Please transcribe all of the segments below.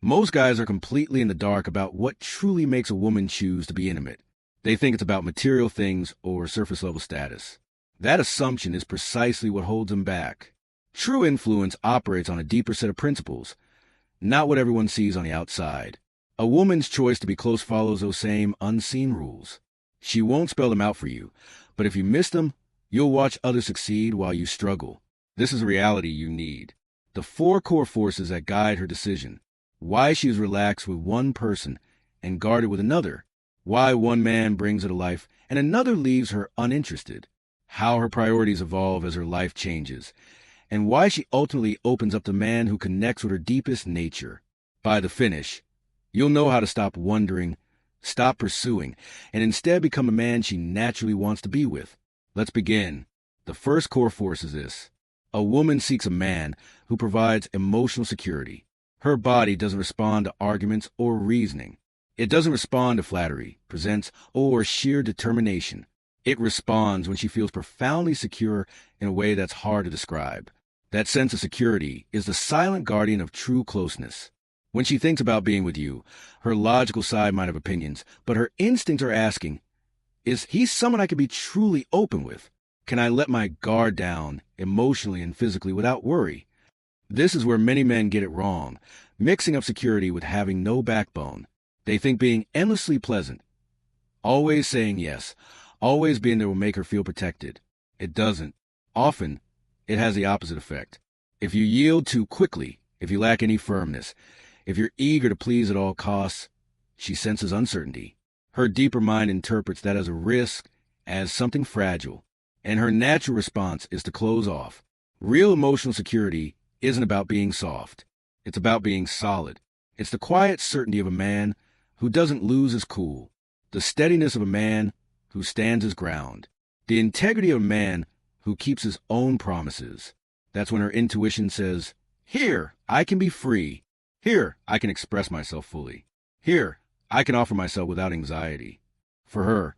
Most guys are completely in the dark about what truly makes a woman choose to be intimate. They think it's about material things or surface-level status. That assumption is precisely what holds them back. True influence operates on a deeper set of principles, not what everyone sees on the outside. A woman's choice to be close follows those same unseen rules. She won't spell them out for you, but if you miss them, you'll watch others succeed while you struggle. This is a reality you need. The 4 core forces that guide her decision. Why she is relaxed with one person and guarded with another. Why one man brings her to life and another leaves her uninterested. How her priorities evolve as her life changes. And why she ultimately opens up to the man who connects with her deepest nature. By the finish, you'll know how to stop wondering, stop pursuing, and instead become a man she naturally wants to be with. Let's begin. The first core force is this. A woman seeks a man who provides emotional security. Her body doesn't respond to arguments or reasoning. It doesn't respond to flattery, presents, or sheer determination. It responds when she feels profoundly secure in a way that's hard to describe. That sense of security is the silent guardian of true closeness. When she thinks about being with you, her logical side might have opinions, but her instincts are asking, is he someone I can be truly open with? Can I let my guard down emotionally and physically without worry? This is where many men get it wrong, mixing up security with having no backbone. They think being endlessly pleasant, always saying yes, always being there will make her feel protected. It doesn't. Often, it has the opposite effect. If you yield too quickly, if you lack any firmness, if you're eager to please at all costs, she senses uncertainty. Her deeper mind interprets that as a risk, as something fragile, and her natural response is to close off. Real emotional security isn't about being soft. It's about being solid. It's the quiet certainty of a man who doesn't lose his cool, the steadiness of a man who stands his ground, the integrity of a man who keeps his own promises. That's when her intuition says, here, I can be free. Here, I can express myself fully. Here, I can offer myself without anxiety. For her,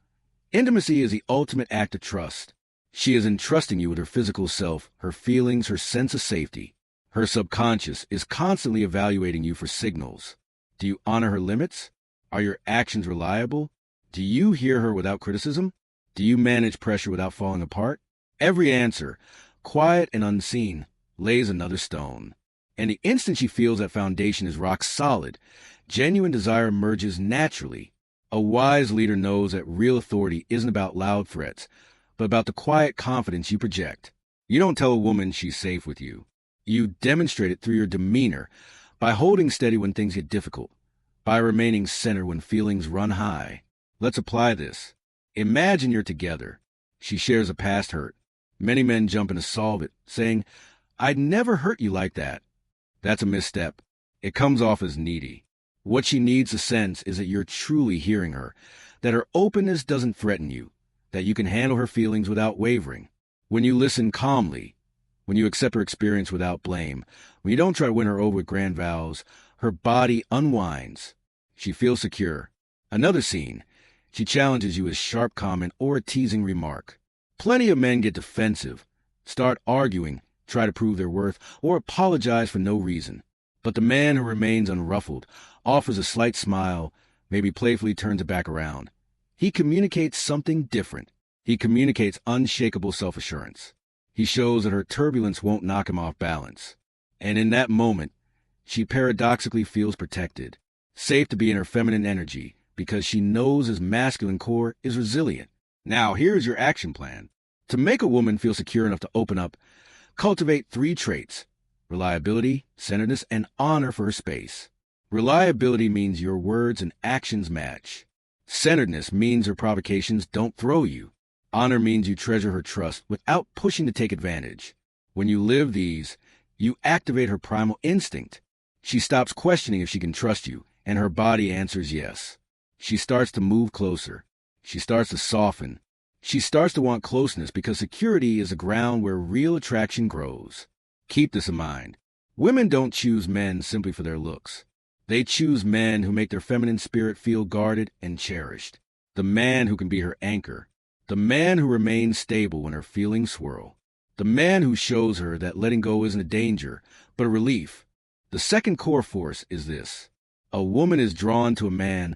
intimacy is the ultimate act of trust. She is entrusting you with her physical self, her feelings, her sense of safety. Her subconscious is constantly evaluating you for signals. Do you honor her limits? Are your actions reliable? Do you hear her without criticism? Do you manage pressure without falling apart? Every answer, quiet and unseen, lays another stone. And the instant she feels that foundation is rock solid, genuine desire emerges naturally. A wise leader knows that real authority isn't about loud threats, but about the quiet confidence you project. You don't tell a woman she's safe with you. You demonstrate it through your demeanor, by holding steady when things get difficult, by remaining centered when feelings run high. Let's apply this. Imagine you're together. She shares a past hurt. Many men jump in to solve it, saying, I'd never hurt you like that. That's a misstep. It comes off as needy. What she needs to sense is that you're truly hearing her, that her openness doesn't threaten you, that you can handle her feelings without wavering. When you listen calmly, when you accept her experience without blame, when you don't try to win her over with grand vows, her body unwinds. She feels secure. Another scene. She challenges you with a sharp comment or a teasing remark. Plenty of men get defensive, start arguing, try to prove their worth, or apologize for no reason. But the man who remains unruffled, offers a slight smile, maybe playfully turns it back around. He communicates something different. He communicates unshakable self-assurance. He shows that her turbulence won't knock him off balance. And in that moment, she paradoxically feels protected, safe to be in her feminine energy, because she knows his masculine core is resilient. Now, here's your action plan. To make a woman feel secure enough to open up, cultivate 3 traits: reliability, centeredness, and honor for her space. Reliability means your words and actions match. Centeredness means her provocations don't throw you. Honor means you treasure her trust without pushing to take advantage. When you live these, you activate her primal instinct. She stops questioning if she can trust you, and her body answers yes. She starts to move closer. She starts to soften. She starts to want closeness because security is the ground where real attraction grows. Keep this in mind. Women don't choose men simply for their looks. They choose men who make their feminine spirit feel guarded and cherished. The man who can be her anchor. The man who remains stable when her feelings swirl. The man who shows her that letting go isn't a danger, but a relief. The second core force is this. A woman is drawn to a man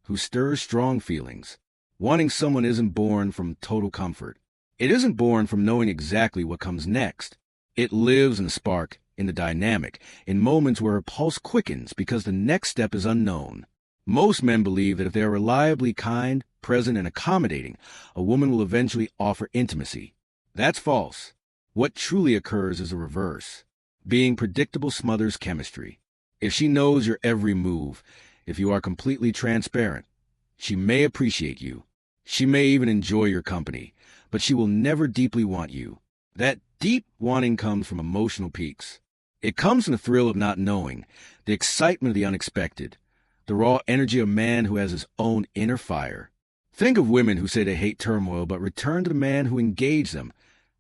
who stirs strong feelings. Wanting someone isn't born from total comfort. It isn't born from knowing exactly what comes next. It lives in the spark, in the dynamic, in moments where her pulse quickens because the next step is unknown. Most men believe that if they are reliably kind, present, and accommodating, a woman will eventually offer intimacy. That's false. What truly occurs is the reverse. Being predictable smothers chemistry. If she knows your every move, if you are completely transparent, she may appreciate you. She may even enjoy your company, but she will never deeply want you. That deep wanting comes from emotional peaks. It comes from the thrill of not knowing, the excitement of the unexpected, the raw energy of a man who has his own inner fire. Think of women who say they hate turmoil but return to the man who engaged them,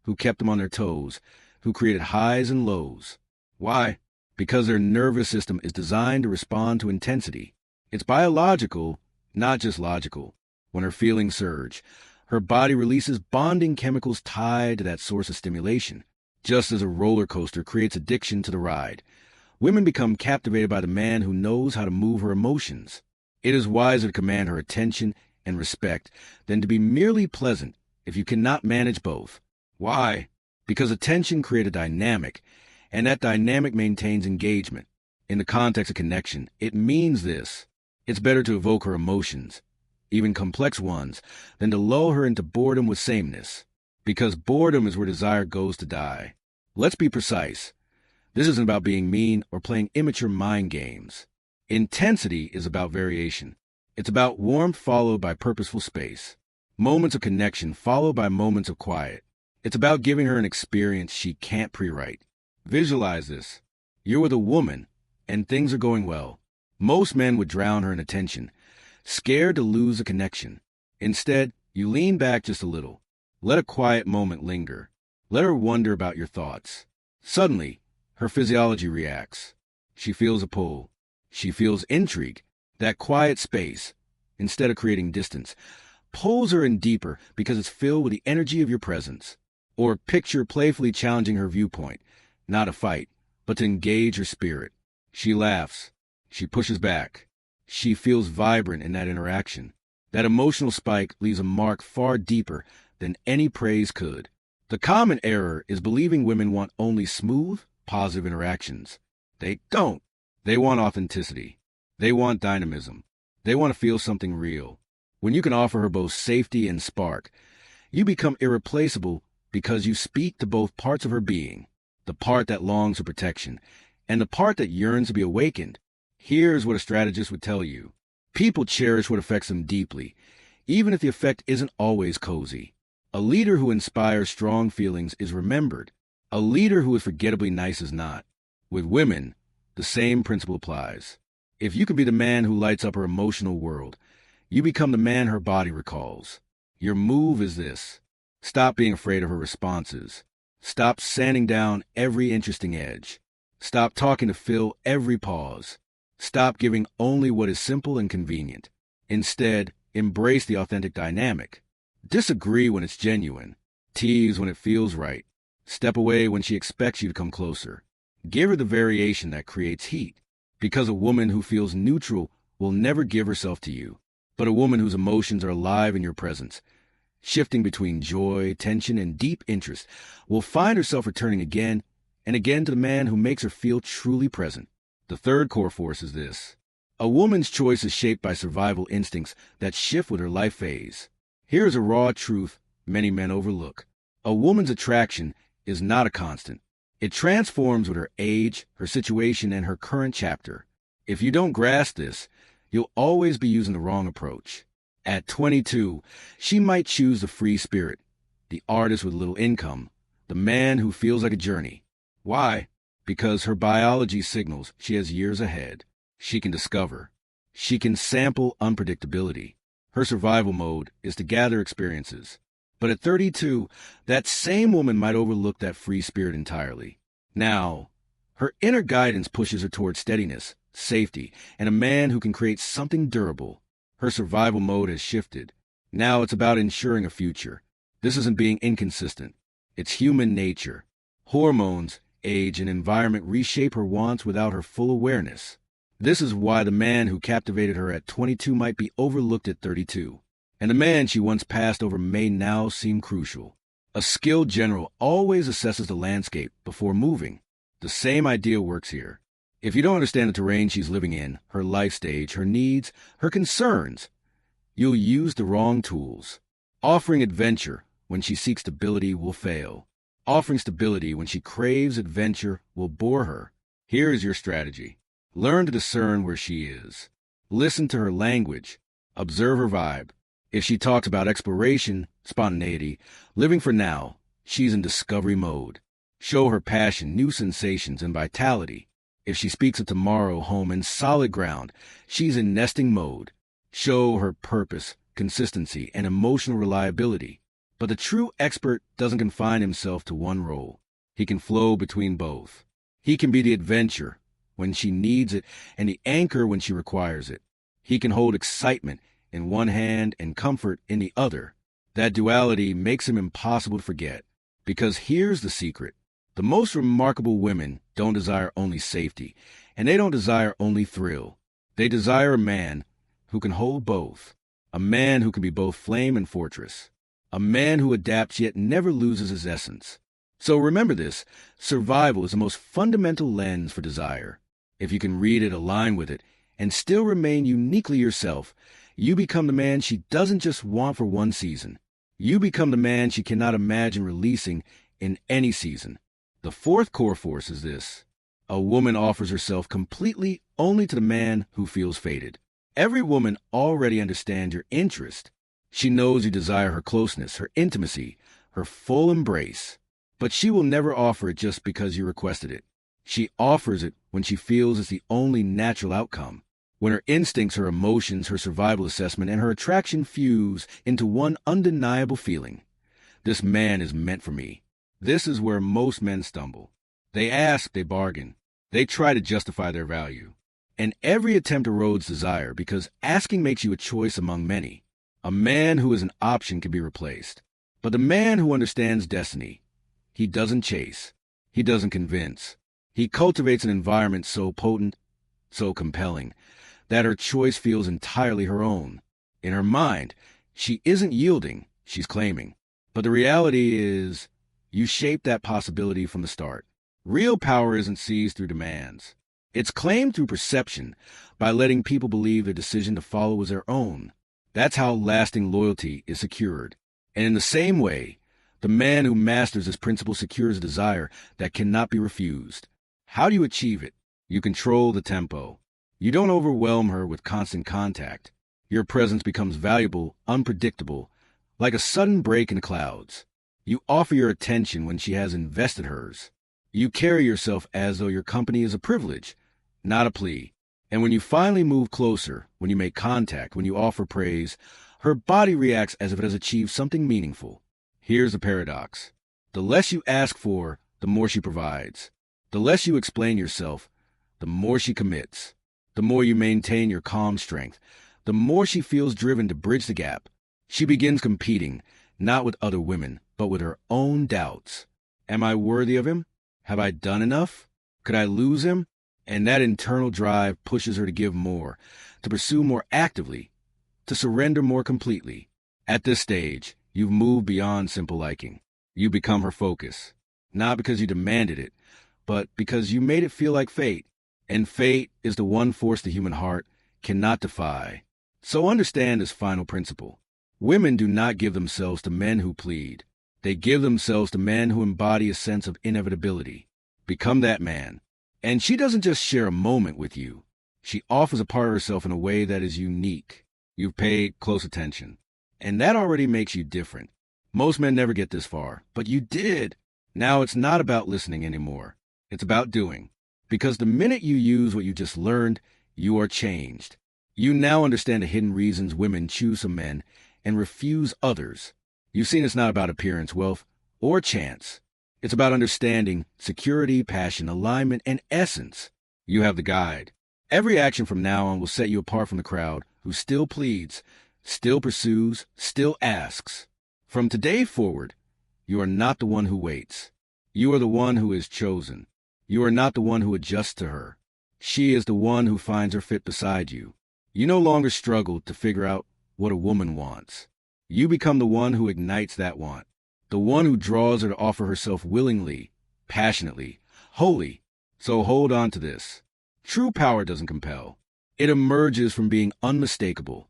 who kept them on their toes, who created highs and lows. Why? Because their nervous system is designed to respond to intensity. It's biological, not just logical. When her feelings surge, her body releases bonding chemicals tied to that source of stimulation. Just as a roller coaster creates addiction to the ride, women become captivated by the man who knows how to move her emotions. It is wiser to command her attention and respect than to be merely pleasant if you cannot manage both. Why? Because attention creates a dynamic, and that dynamic maintains engagement. In the context of connection, it means this. It's better to evoke her emotions, even complex ones, than to lull her into boredom with sameness. Because boredom is where desire goes to die. Let's be precise. This isn't about being mean or playing immature mind games. Intensity is about variation. It's about warmth followed by purposeful space. Moments of connection followed by moments of quiet. It's about giving her an experience she can't pre-write. Visualize this. You're with a woman, and things are going well. Most men would drown her in attention, scared to lose a connection. Instead, you lean back just a little. Let a quiet moment linger. Let her wonder about your thoughts. Suddenly, her physiology reacts. She feels a pull. She feels intrigue. That quiet space, instead of creating distance, pulls her in deeper because it's filled with the energy of your presence. Or picture playfully challenging her viewpoint, not a fight, but to engage her spirit. She laughs. She pushes back. She feels vibrant in that interaction. That emotional spike leaves a mark far deeper than any praise could. The common error is believing women want only smooth, positive interactions. They don't. They want authenticity. They want dynamism. They want to feel something real. When you can offer her both safety and spark, you become irreplaceable because you speak to both parts of her being, the part that longs for protection and the part that yearns to be awakened. Here's what a strategist would tell you. People cherish what affects them deeply, even if the effect isn't always cozy. A leader who inspires strong feelings is remembered. A leader who is forgettably nice is not. With women, the same principle applies. If you can be the man who lights up her emotional world, you become the man her body recalls. Your move is this. Stop being afraid of her responses. Stop sanding down every interesting edge. Stop talking to fill every pause. Stop giving only what is simple and convenient. Instead, embrace the authentic dynamic. Disagree when it's genuine. Tease when it feels right. Step away when she expects you to come closer. Give her the variation that creates heat. Because a woman who feels neutral will never give herself to you. But a woman whose emotions are alive in your presence, shifting between joy, tension, and deep interest, will find herself returning again and again to the man who makes her feel truly present. The third core force is this. A woman's choice is shaped by survival instincts that shift with her life phase. Here's a raw truth many men overlook. A woman's attraction is not a constant. It transforms with her age, her situation, and her current chapter. If you don't grasp this, you'll always be using the wrong approach. At 22, she might choose the free spirit, the artist with little income, the man who feels like a journey. Why? Because her biology signals she has years ahead. She can discover. She can sample unpredictability. Her survival mode is to gather experiences. But at 32, that same woman might overlook that free spirit entirely. Now, her inner guidance pushes her toward steadiness, safety, and a man who can create something durable. Her survival mode has shifted. Now it's about ensuring a future. This isn't being inconsistent. It's human nature. Hormones, age, and environment reshape her wants without her full awareness. This is why the man who captivated her at 22 might be overlooked at 32, and the man she once passed over may now seem crucial. A skilled general always assesses the landscape before moving. The same idea works here. If you don't understand the terrain she's living in, her life stage, her needs, her concerns, you'll use the wrong tools. Offering adventure when she seeks stability will fail. Offering stability when she craves adventure will bore her. Here is your strategy. Learn to discern where she is. Listen to her language. Observe her vibe. If she talks about exploration, spontaneity, living for now, she's in discovery mode. Show her passion, new sensations, and vitality. If she speaks of tomorrow, home, and solid ground, she's in nesting mode. Show her purpose, consistency, and emotional reliability. But the true expert doesn't confine himself to one role. He can flow between both. He can be the adventure when she needs it and the anchor when she requires it. He can hold excitement in one hand and comfort in the other. That duality makes him impossible to forget. Because here's the secret. The most remarkable women don't desire only safety, and they don't desire only thrill. They desire a man who can hold both. A man who can be both flame and fortress. A man who adapts yet never loses his essence. So remember this, survival is the most fundamental lens for desire. If you can read it, align with it, and still remain uniquely yourself, you become the man she doesn't just want for one season. You become the man she cannot imagine releasing in any season. The fourth core force is this. A woman offers herself completely only to the man who feels fated. Every woman already understands your interest. She knows you desire her closeness, her intimacy, her full embrace. But she will never offer it just because you requested it. She offers it when she feels it's the only natural outcome. When her instincts, her emotions, her survival assessment, and her attraction fuse into one undeniable feeling. This man is meant for me. This is where most men stumble. They ask, they bargain. They try to justify their value. And every attempt erodes desire because asking makes you a choice among many. A man who is an option can be replaced. But the man who understands destiny, he doesn't chase. He doesn't convince. He cultivates an environment so potent, so compelling, that her choice feels entirely her own. In her mind, she isn't yielding, she's claiming. But the reality is, you shape that possibility from the start. Real power isn't seized through demands. It's claimed through perception, by letting people believe their decision to follow is their own. That's how lasting loyalty is secured. And in the same way, the man who masters this principle secures a desire that cannot be refused. How do you achieve it? You control the tempo. You don't overwhelm her with constant contact. Your presence becomes valuable, unpredictable, like a sudden break in the clouds. You offer your attention when she has invested hers. You carry yourself as though your company is a privilege, not a plea. And when you finally move closer, when you make contact, when you offer praise, her body reacts as if it has achieved something meaningful. Here's the paradox. The less you ask for, the more she provides. The less you explain yourself, the more she commits. The more you maintain your calm strength, the more she feels driven to bridge the gap. She begins competing, not with other women, but with her own doubts. Am I worthy of him? Have I done enough? Could I lose him? And that internal drive pushes her to give more, to pursue more actively, to surrender more completely. At this stage, you've moved beyond simple liking. You become her focus, not because you demanded it, but because you made it feel like fate. And fate is the one force the human heart cannot defy. So understand this final principle. Women do not give themselves to men who plead. They give themselves to men who embody a sense of inevitability. Become that man. And she doesn't just share a moment with you. She offers a part of herself in a way that is unique. You've paid close attention. And that already makes you different. Most men never get this far, but you did. Now it's not about listening anymore. It's about doing. Because the minute you use what you just learned, you are changed. You now understand the hidden reasons women choose some men and refuse others. You've seen it's not about appearance, wealth, or chance. It's about understanding, security, passion, alignment, and essence. You have the guide. Every action from now on will set you apart from the crowd who still pleads, still pursues, still asks. From today forward, you are not the one who waits. You are the one who is chosen. You are not the one who adjusts to her. She is the one who finds her fit beside you. You no longer struggle to figure out what a woman wants. You become the one who ignites that want, the one who draws her to offer herself willingly, passionately, wholly. So hold on to this. True power doesn't compel. It emerges from being unmistakable,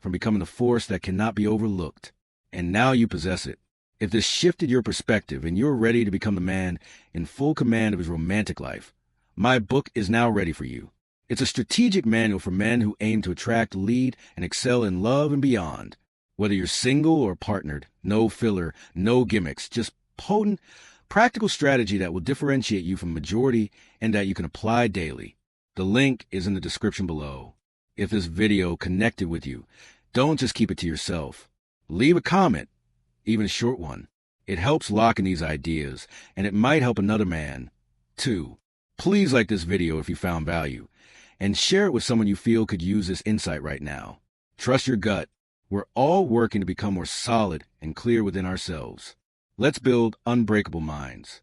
from becoming a force that cannot be overlooked. And now you possess it. If this shifted your perspective and you're ready to become the man in full command of his romantic life, my book is now ready for you. It's a strategic manual for men who aim to attract, lead, and excel in love and beyond. Whether you're single or partnered, no filler, no gimmicks, just potent, practical strategy that will differentiate you from the majority and that you can apply daily. The link is in the description below. If this video connected with you, don't just keep it to yourself. Leave a comment, even a short one. It helps lock in these ideas, and it might help another man, too. Please like this video if you found value, and share it with someone you feel could use this insight right now. Trust your gut. We're all working to become more solid and clear within ourselves. Let's build unbreakable minds.